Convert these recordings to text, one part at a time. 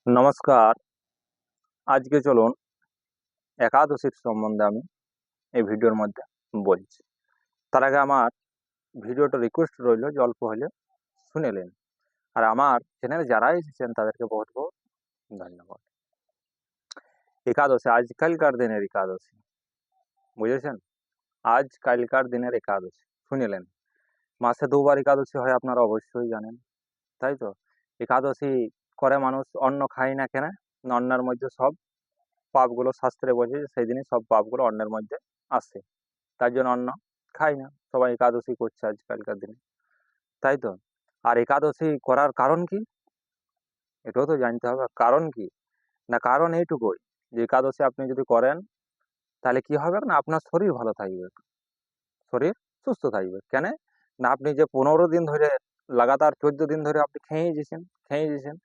নমস্কার। আজকে চলুন একাদশীর সম্বন্ধে আমি এই ভিডিওর মধ্যে বলছি। তার আগে আমার ভিডিওটা রিকোয়েস্ট রইল যে অল্প হলেও শুনে নিন। আর আমার চ্যানেলে যারা এসেছেন তাদেরকে বহুত বহুত ধন্যবাদ। একাদশী আজকালকার দিনের একাদশী, বুঝেছেন? আজকালকার দিনের একাদশী শুনিলেন। মাসে দুবার একাদশী হয়, আপনারা অবশ্যই জানেন, তাই তো? একাদশী করে মানুষ অন্ন খায় না কেন? না, অন্নের মধ্যে সব পাপগুলো, শাস্ত্রে বলছে যে সেই দিনই সব পাপগুলো অন্নের মধ্যে আসে, তার জন্য অন্ন খায় না। সবাই একাদশী করছে আজকালকার দিনে, তাই তো? আর একাদশী করার কারণ কি, এটাও তো জানতে হবে। কারণ কি? না, কারণ এইটুকুই যে একাদশী আপনি যদি করেন তাহলে কি হবে না, আপনার শরীর ভালো থাকবে, শরীর সুস্থ থাকবে। কেন না, আপনি যে 15 দিন ধরে লাগাতার 14 দিন ধরে আপনি খেয়েই দিয়েছেন,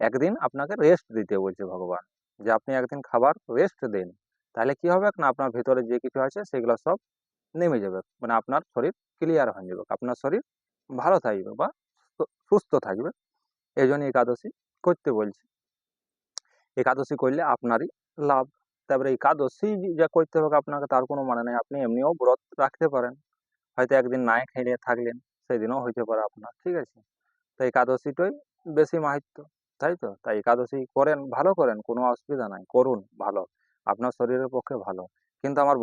একদিন আপনাকে রেস্ট দিতে বলছে ভগবান, যে আপনি একদিন খাবার রেস্ট দিন। তাহলে কি হবে না, আপনার ভিতরে যে কিছু আছে সেগুলো সব নেমে যাবে, মানে আপনার শরীর ক্লিয়ার হয়ে যাবে, আপনার শরীর ভালো থাকবে বা সুস্থ থাকবে। এই জন্য একাদশী করতে বলছি। একাদশী করলে আপনারই লাভ। তারপরে একাদশী যা করতে হবে আপনাকে তার কোনো মানে নেই, আপনি এমনিও ব্রত রাখতে পারেন, হয়তো একদিন নাই খেয়ে থাকলেন, সেদিনও হইতে পারে আপনার, ঠিক আছে? তো একাদশীটাই বেশি মাহাত্ম্য, তাই তো? তাই একাদশী করেন, ভালো করেন, কোনো অসুবিধা নাই, করুন, ভালো, আপনার শরীরের পক্ষে ভালো। কিন্তু আমার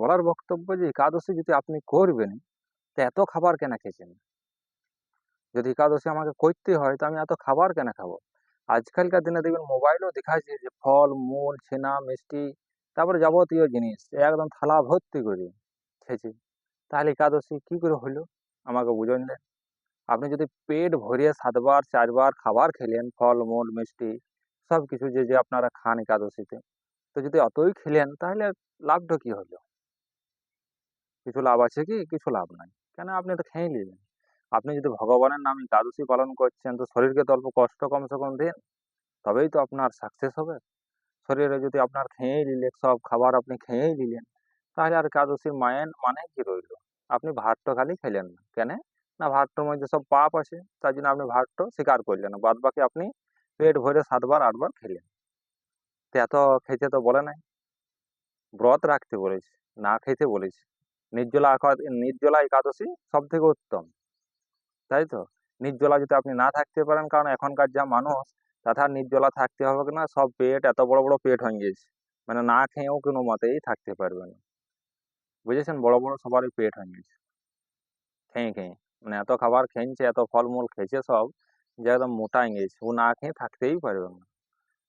বলার বক্তব্য যে একাদশী যদি আপনি করবেন, তো এত খাবার কেন খেয়েছেন? যদি একাদশী আমাকে করতে হয় তো আমি এত খাবার কেন খাবো? আজকালকার দিনে দেখবেন মোবাইলেও দেখাচ্ছে যে ফল মূল ছেনা মিষ্টি, তারপরে যাবতীয় জিনিস একদম থালা ভর্তি করে খেয়েছে। তাহলে একাদশী কি করে হলো আমাকে বুঝুন দেন। আপনি যদি পেট ভরিয়ে 7 বার 4 বার খাবার খেলেন, ফল মূল মিষ্টি সব কিছু যে যে আপনারা খান একাদশীতে, তো যদি অতই খেলেন তাহলে লাভটা কি হলো? কিছু লাভ আছে কি? কিছু লাভ নাই। কেন, আপনি তো খেয়ে নিলেন। আপনি যদি ভগবানের নামে একাদশী পালন করছেন তো শরীরকে তো অল্প কষ্ট কমসে কম দিন, তবেই তো আপনার সাকসেস হবে। শরীরে যদি আপনার খেয়েই নিলেন, সব খাবার আপনি খেয়েই নিলেন, তাহলে আর একাদশীর মায়ের মানে কি রইল? আপনি ভাতটা খালি খেলেন না কেন? না, ভাতটার মধ্যে সব পাপ আছে, তার জন্য আপনি ভাতটা স্বীকার করলেন না, বাদ বাকি আপনি পেট ভরে 7 বার 8 বার খেলেন। তো এত খেতে তো বলে নাই, ব্রত রাখতে বলেছে, না খেতে বলেছে। নির্জলা একাদশী সব থেকে উত্তম, তাই তো? নির্জলা যদি আপনি না থাকতে পারেন, কারণ এখনকার যা মানুষ, তাতে আর নির্জলা থাকতে হবে না, সব পেট এত বড় বড় পেট হয়ে গেছে, মানে না খেয়েও কোনো মতেই থাকতে পারবে না, বুঝেছেন? বড় বড় সবারই পেট হয়ে গেছে খেয়ে খেয়ে, মানে এত খাবার খেয়েছে, এত ফলমূল খেয়েছে সব, যে একদম মোটা হয়ে গেছে, ও না খেয়ে থাকতেই পারবে না।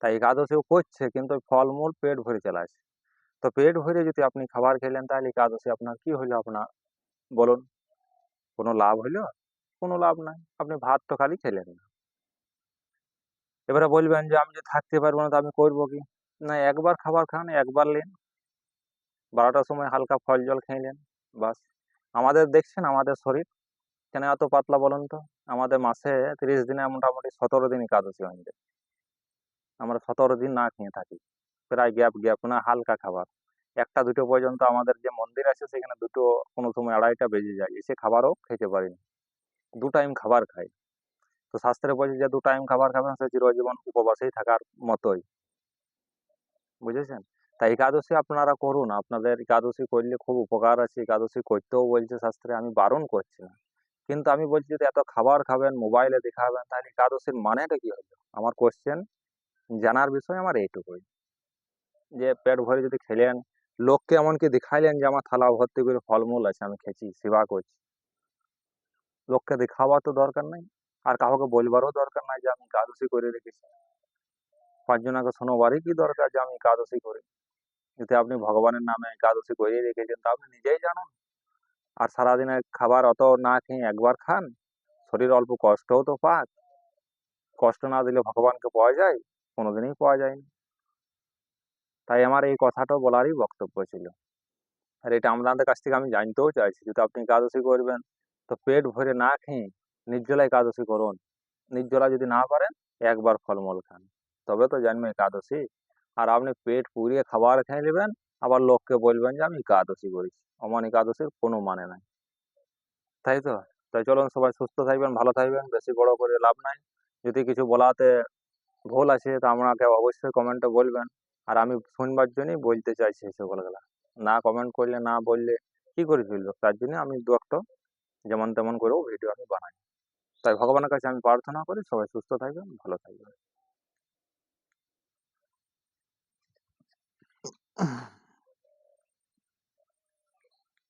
তাই একাদশীও করছে, কিন্তু ওই ফলমূল পেট ভরে চালাচ্ছে। তো পেট ভরে যদি আপনি খাবার খেলেন তাহলে একাদশী আপনার কি হলো আপনার, বলুন? কোনো লাভ হইলো? কোনো লাভ নাই, আপনি ভাত তো খালি খেলেন না। এবারে বলবেন যে আমি যে থাকতে পারবো না তো আমি করবো কি? না, একবার খাবার খান, একবার নেন, 12টার সময় হালকা ফল জল খেয়ে নেন, বাস। আমাদের দেখছেন আমাদের শরীর কেন এত পাতলা বলুন তো? আমাদের মাসে 30 দিনে মোটামুটি 17 দিন একাদশী হয়ে যায়, আমরা 17 দিন না খেয়ে থাকি, প্রায় গ্যাপ গ্যাপ না, হালকা খাবার। একটা দুটো পর্যন্ত আমাদের যে মন্দির আছে সেখানে দুটো, কোনো সময় 2:30টা বেজে যায়, এসে খাবারও খেতে পারি না, 2 টাইম খাবার খাই। তো শাস্ত্রে বলছে যে 2 টাইম খাবার খাবেন সে চিরজীবন উপবাসেই থাকার মতোই, বুঝেছেন? তাই একাদশী আপনারা করুন, আপনাদের একাদশী করলে খুব উপকার আছে, একাদশী করতেও বলছে শাস্ত্রে, আমি বারণ করছি না। কিন্তু আমি বলছি যদি এত খাবার খাবেন, মোবাইলে দেখাবেন, তাহলে একাদশীর মানেটা কি হলো? আমার কোশ্চেন, জানার বিষয় আমার এইটুকুই, যে পেট ভরে যদি খেলেন, লোককে এমনকি দেখাইলেন যে আমার থালা ভর্তি করে ফলমূল আছে, আমি খেয়েছি, সেবা করছি, লোককে দেখাবার তো দরকার নাই, আর কাউকে বলবারও দরকার নাই যে আমি একাদশী করে রেখেছি। 5 জনকে শোনোবারই কি দরকার যে আমি একাদশী করি? যদি আপনি ভগবানের নামে একাদশী করে রেখেছেন তা আপনি নিজেই জানুন। আর সারাদিনের খাবার অত না খেয়ে একবার খান, শরীর অল্প কষ্টও তো পাক। কষ্ট না দিলে ভগবানকে পাওয়া যায়? কোনোদিনই পাওয়া যায়নি। তাই আমার এই কথাটা বলারই বক্তব্য ছিল। আর এটা আপনাদের কাছ থেকে আমি জানতেও চাইছি, যদি আপনি একাদশী করবেন তো পেট ভরে না খেয়ে নির্জলা একাদশী করুন। নির্জলা যদি না পারেন, একবার ফলমূল খান, তবে তো জানবে একাদশী। আর আপনি পেট পুড়িয়ে খাবার খেয়ে নেবেন, আবার লোককে বলবেন যে আমি একাদশী করেছি, অমন একাদশীর কোনো মানে নাই, তাই তো? তাই চলুন সবাই সুস্থ থাকবেন, ভালো থাকবেন, বেশি বড় করে লাভ নাই। যদি কিছু বলাতে ভুল আছে তা আমাকে অবশ্যই কমেন্টে বলবেন। আর আমি শুনবার জন্যই বলতে চাইছি সকলগুলা। না কমেন্ট করলে, না বললে কি করে চলবে? তার জন্য আমি দু একটা যেমন তেমন করেও ভিডিও আমি বানাই। তাই ভগবানের কাছে আমি প্রার্থনা করি সবাই সুস্থ থাকবেন, ভালো থাকবেন।